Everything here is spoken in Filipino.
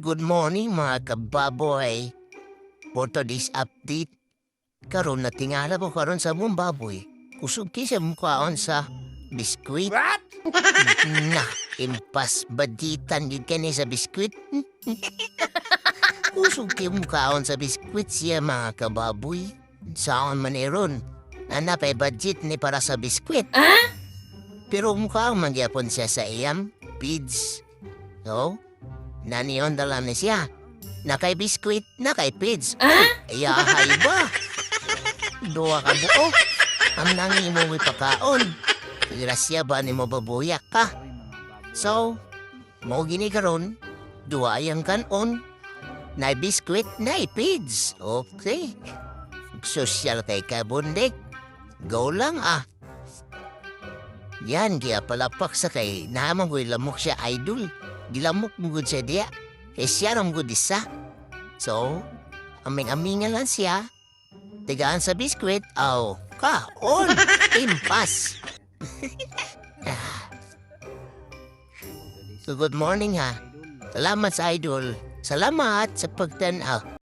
Good morning mga kababoy. For today's update, karon na tingala ko karon sa mong baboy. Kusog kisa mukhaon sa biskwit. What? Na, impas baditan yun ka sa biskwit. Kusog kaya mukhaon sa biskwit siya mga kababoy. Saan man eron, nanapay budget ni para sa biskwit. Pero mukhaon magyapon siya sa iyam, pids. So, naniyon dala ni siya. Nakay biskwit, nakay pids. Ayahay ba? Duwa ka buo. Ang nangi mo may pakaon. Grasya ba ni mo babuyak ka? So, mo gini karon, duwa yang kanon. Nay biskwit, nay pids. Okay. Social kay kabundik. Go lang ah. Yan, kaya palapak sa kay naman ko'y lamok siya idol. Gilamok mo gud siya diya. Siya ram gud isa. So, aming-amingan lang siya. Tigaan sa biskwit, on, impas. So, good morning ha. Salamat sa idol. Salamat sa pagtanaw.